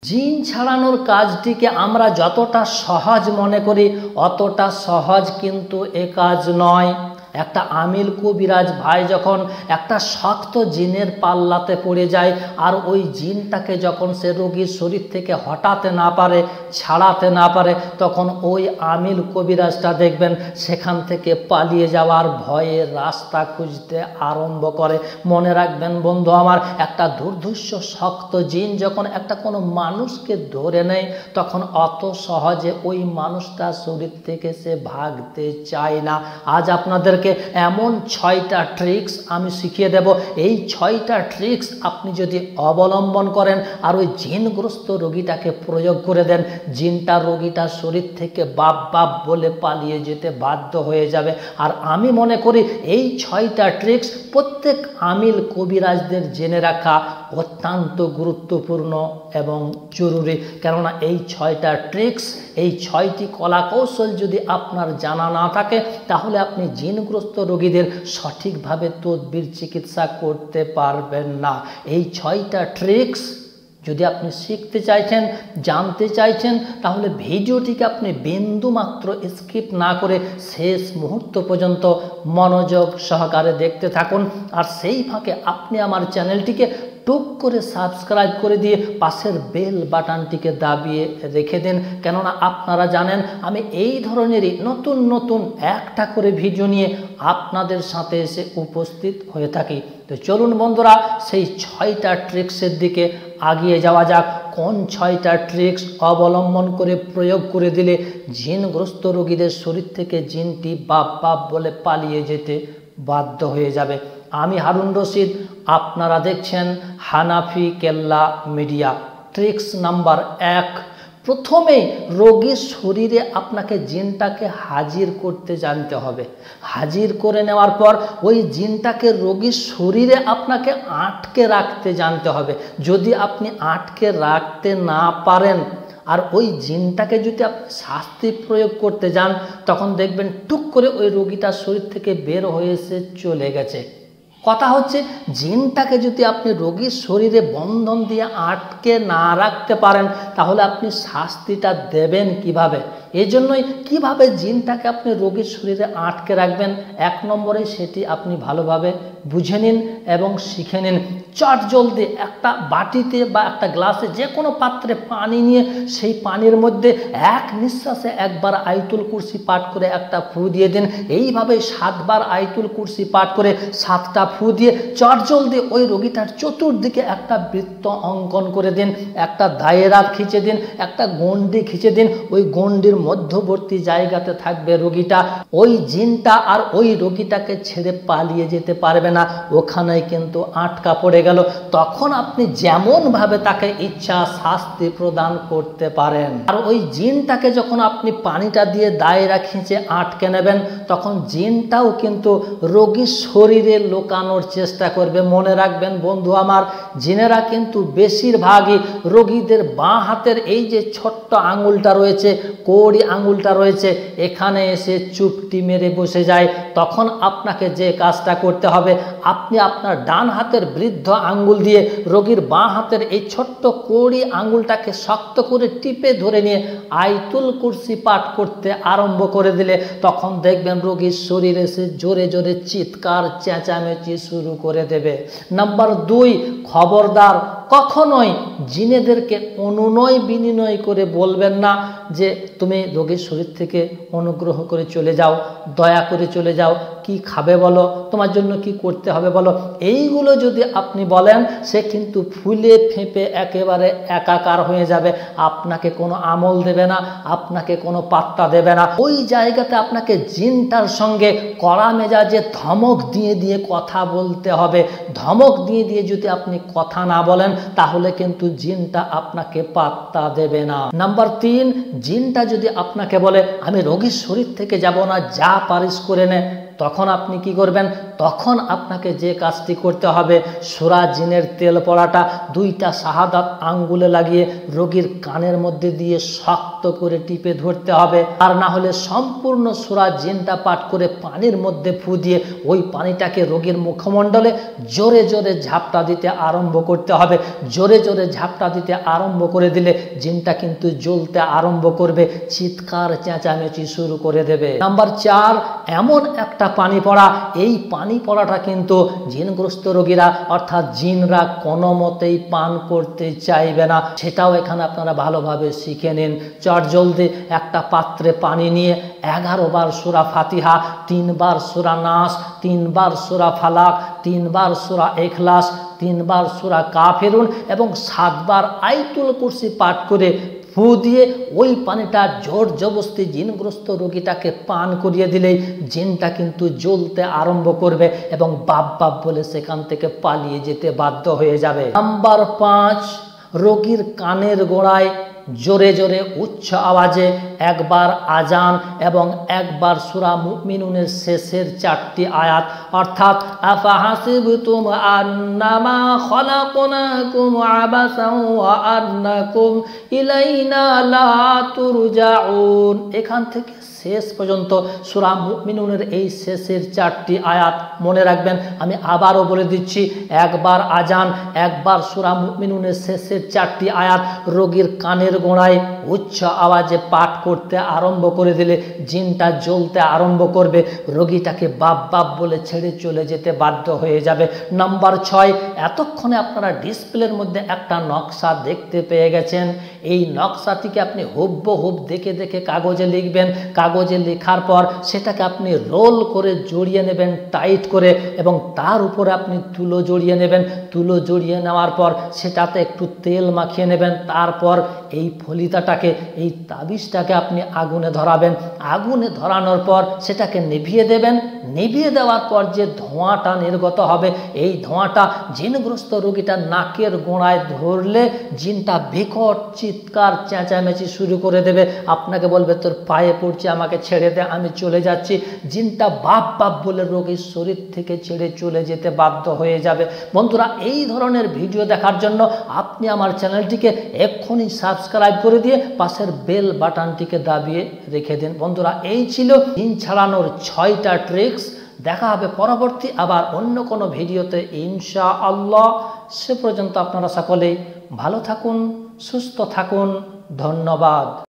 জিন ছাড়ানোর কাজটিকে আমরা যতটা সহজ মনে করি অতটা সহজ কিন্তু এ কাজ নয়। একটা আমিল কবিরাজ ভাই যখন একটা শক্ত জিনের পাল্লাতে পড়ে যায় আর ওই জিনটাকে যখন সে রোগীর শরীর থেকে হটাতে না পারে, ছাড়াতে না পারে, তখন ওই আমিল কবিরাজটা দেখবেন সেখান থেকে পালিয়ে যাওয়ার ভয়ে রাস্তা খুঁজতে আরম্ভ করে। মনে রাখবেন বন্ধু আমার, একটা দুর্ধর্ষ শক্ত জিন যখন একটা কোনো মানুষকে ধরে নেয় তখন অত সহজে ওই মানুষটার শরীর থেকে সে ভাগতে চায় না। আজ আপনাদেরকে এমন 6টা ট্রিক্স আমি শিখিয়ে দেব। এই 6টা ট্রিক্স আপনি যদি অবলম্বন করেন আর ওই জিনগ্রস্ত রোগীটাকে প্রয়োগ করে দেন, জিনটা রোগীটার শরীর থেকে বাপ বাপ বলে পালিয়ে যেতে বাধ্য হয়ে যাবে। আর আমি মনে করি এই 6টা ট্রিক্স প্রত্যেক আমিল কবিরাজদের জেনে রাখা অত্যন্ত গুরুত্বপূর্ণ এবং জরুরি। কেননা এই 6টা ট্রিক্স, এই 6টি কলা কৌশল যদি আপনার জানা না থাকে তাহলে আপনি জিনগ্রস্ত রোগীদের সঠিকভাবে তদবির চিকিৎসা করতে পারবেন না। এই 6টা ট্রিক্স যদি আপনি শিখতে চাইছেন, জানতে চাইছেন, তাহলে ভিডিওটিকে আপনি বিন্দুমাত্র স্কিপ না করে শেষ মুহূর্ত পর্যন্ত মনোযোগ সহকারে দেখতে থাকুন। আর সেই ফাঁকে আপনি আমার চ্যানেলটিকে টুক করে সাবস্ক্রাইব করে দিয়ে পাশের বেল বাটনটিকে দাবিয়ে রেখে দিন। কেননা আপনারা জানেন আমি এই ধরনেরই নতুন নতুন একটা করে ভিডিও নিয়ে আপনাদের সাথে এসে উপস্থিত হয়ে থাকি। তো চলুন বন্ধুরা, সেই 6টা ট্রিক্সের দিকে আগিয়ে যাওয়া যাক। কোন 6টা ট্রিক্স অবলম্বন করে প্রয়োগ করে দিলে জিনগ্রস্ত রোগীদের শরীর থেকে জিনটি বাপ বাপ বলে পালিয়ে যেতে বাধ্য হয়ে যাবে। আমি হারুন রশিদ, আপনারা দেখছেন হানাফি কেল্লা মিডিয়া। ট্রিক্স নাম্বার 1, প্রথমেই রোগীর শরীরে আপনাকে জিনটাকে হাজির করতে জানতে হবে। হাজির করে নেওয়ার পর ওই জিনটাকে রোগীর শরীরে আপনাকে আটকে রাখতে জানতে হবে। যদি আপনি আটকে রাখতে না পারেন আর ওই জিনটাকে যদি আপনি শাস্তি প্রয়োগ করতে যান তখন দেখবেন টুক করে ওই রোগীটার শরীর থেকে বের হয়ে এসে চলে গেছে। কথা হচ্ছে জিনটাকে যদি আপনি রোগীর শরীরে বন্ধন দিয়ে আটকে না রাখতে পারেন তাহলে আপনি শাস্তিটা দেবেন কিভাবে? এজন্যই কিভাবে জিনটাকে আপনি রোগীর শরীরে আটকে রাখবেন 1 নম্বরে সেটি আপনি ভালোভাবে বুঝে নিন এবং শিখে নিন। চট জলদি একটা বাটিতে বা একটা গ্লাসে যে কোনো পাত্রে পানি নিয়ে সেই পানির মধ্যে এক নিঃশ্বাসে একবার আয়াতুল কুরসি পাঠ করে একটা ফু দিয়ে দিন। এইভাবে 7 বার আয়াতুল কুরসি পাঠ করে 7টা ফু দিয়ে চট জলদি ওই রোগীটার চতুর্দিকে একটা বৃত্ত অঙ্কন করে দিন, একটা দায়রা খিঁচে দিন, একটা গণ্ডি খিঁচে দিন। ওই গণ্ডির মধ্যবর্তী জায়গাতে থাকবে রোগীটা। ওই জিনটা আর ওই রোগীটাকে ছেড়ে পালিয়ে যেতে পারবে না, ওখানেই কিন্তু আটকা পড়ে গেল। তখন আপনি যেমন ভাবে তাকে ইচ্ছা শাস্তি প্রদান করতে পারেন। আর ওই জিনটাকে যখন আপনি পানিটা দিয়ে দায়রা খিঁচে আটকে নেবেন তখন জিনটাও কিন্তু রোগীর শরীরে লোকানোর চেষ্টা করবে। মনে রাখবেন বন্ধু আমার, জিনেরা কিন্তু বেশিরভাগই রোগীদের বাঁ হাতের এই যে ছোট্ট আঙুলটা রয়েছে, কড়ি আঙুলটা রয়েছে, এখানে এসে চুপটি মেরে বসে যায়। তখন আপনাকে যে কাজটা করতে হবে, আপনি আপনার ডান হাতের বৃদ্ধ আঙ্গুল দিয়ে রোগীর বাঁ হাতের এই ছোট্ট কড়ি আঙ্গুলটাকে শক্ত করে টিপে ধরে নিয়ে আয়াতুল কুরসি পাঠ করতে আরম্ভ করে দিলে তখন দেখবেন রোগীর শরীরে এসে জোরে জোরে চিৎকার চেঁচামেচি শুরু করে দেবে। নাম্বার 2, খবরদার কখনোই জিনেদেরকে অনুনয় বিনিময় করে বলবেন না যে তুমি রোগীর শরীর থেকে অনুগ্রহ করে চলে যাও, দয়া করে চলে যাও, কি খাবে বলো, তোমার জন্য কি করতে হবে বলো। এইগুলো যদি আপনি বলেন সে কিন্তু ফুলে ফেঁপে একেবারে একাকার হয়ে যাবে, আপনাকে কোনো আমল দেবে না, আপনাকে কোনো পাত্তা দেবে না। ওই জায়গাতে আপনাকে জিনটার সঙ্গে কড়া মেজাজে ধমক দিয়ে দিয়ে কথা বলতে হবে। ধমক দিয়ে দিয়ে যদি আপনি কথা না বলেন তাহলে কিন্তু জিনটা আপনাকে পাত্তা দেবে না। নাম্বার 3, জিনটা যদি আপনাকে বলে আমি রোগীর শরীর থেকে যাব না, যা পারিস করে নে, তখন আপনি কি করবেন? তখন আপনাকে যে কাজটি করতে হবে, সূরা জিনের তেল পড়াটা 2টা শাহাদাত আঙ্গুলে লাগিয়ে রোগীর কানের মধ্যে দিয়ে শক্ত করে টিপে ধরতে হবে। আর না হলে সম্পূর্ণ সূরা জিনটা পাঠ করে পানির মধ্যে ফু দিয়ে ওই পানিটাকে রোগীর মুখমণ্ডলে জোরে জোরে ঝাপটা দিতে আরম্ভ করতে হবে। জোরে জোরে ঝাপটা দিতে আরম্ভ করে দিলে জিনটা কিন্তু জ্বলতে আরম্ভ করবে, চিৎকার চেঁচামেচি শুরু করে দেবে। নাম্বার 4, এমন একটা পানি পড়া, এই পানি পড়াটা কিন্তু জিনগ্রস্ত রোগীরা অর্থাৎ জিনরা কোনো মতেই পান করতে চাইবে না। সেটাও এখানে আপনারা ভালোভাবে শিখে নিন। চটজলদি একটা পাত্রে পানি নিয়ে 11 বার সূরা ফাতিহা, 3 বার সূরা নাস, 3 বার সূরা ফালাক, 3 বার সূরা ইখলাস, 3 বার সূরা কাফিরুন এবং 7 বার আয়াতুল কুরসি পাঠ করে ফু দিয়ে ওই পানিটা জোর জবরদস্তি জিনগ্রস্ত রোগীটাকে পান করিয়ে দিলেই জিনটা কিন্তু জ্বলতে আরম্ভ করবে এবং বাপ বাপ বলে সেখান থেকে পালিয়ে যেতে বাধ্য হয়ে যাবে। নাম্বার 5, রোগীর কানের গোড়ায় জোরে জোরে উচ্চ আওয়াজে একবার আজান এবং একবার সূরা মুমিনুনের শেষের 4টি আয়াত অর্থাৎ আফাহাসিবতুম আন্নামা খলাকনাকুম আবাসান ওয়া আন্নাকুম ইলাইনা লা তুরজাউন, এখান থেকে শেষ পর্যন্ত সূরা মুমিনুনের এই শেষের 4টি আয়াত মনে রাখবেন। আমি আবারও বলে দিচ্ছি, একবার আজান, একবার সূরা মুমিনুনের শেষের 4টি আয়াত রোগীর কানের গোড়ায় উচ্চ আওয়াজে পাঠ করতে আরম্ভ করে দিলে জিনটা জ্বলতে আরম্ভ করবে, রোগীটাকে বাপ বাপ বলে ছেড়ে চলে যেতে বাধ্য হয়ে যাবে। নাম্বার 6, এতক্ষণে আপনারা ডিসপ্লের মধ্যে একটা নকশা দেখতে পেয়ে গেছেন। এই নকশাটিকে আপনি হুবহু দেখে দেখে কাগজে লিখবেন। কাগজে লেখার পর সেটাকে আপনি রোল করে জড়িয়ে নেবেন টাইট করে এবং তার উপরে আপনি তুলো জড়িয়ে নেবেন। তুলো জড়িয়ে নেওয়ার পর সেটাতে একটু তেল মাখিয়ে নেবেন। তারপর এই ফলিতাটাকে, এই তাবিজটাকে আপনি আগুনে ধরাবেন। আগুনে ধরানোর পর সেটাকে নিভিয়ে দেবেন। নিভিয়ে দেওয়ার পর যে ধোঁয়াটা নির্গত হবে, এই ধোঁয়াটা জিনগ্রস্ত রোগীটা নাকের গোড়ায় ধরলে জিনটা বিকট চিৎকার চেঁচামেচি শুরু করে দেবে। আপনাকে বলবে তোর পায়ে পড়ছে, আমাকে ছেড়ে দে, আমি চলে যাচ্ছি। জিনটা বাপ বাপ বলে রোগীর শরীর থেকে ছেড়ে চলে যেতে বাধ্য হয়ে যাবে। বন্ধুরা, এই ধরনের ভিডিও দেখার জন্য আপনি আমার চ্যানেলটিকে এক্ষুনি সাবস্ক্রাইব করে দিয়ে পাশের বেল বাটনটিকে দাবিয়ে রেখে দিন। বন্ধুরা, এই ছিল জিন ছাড়ানোর 6টা ট্রিক্স। দেখা হবে পরবর্তী আবার অন্য কোনো ভিডিওতে ইনশাআল্লাহ। সে পর্যন্ত আপনারা সকলেই ভালো থাকুন, সুস্থ থাকুন। ধন্যবাদ।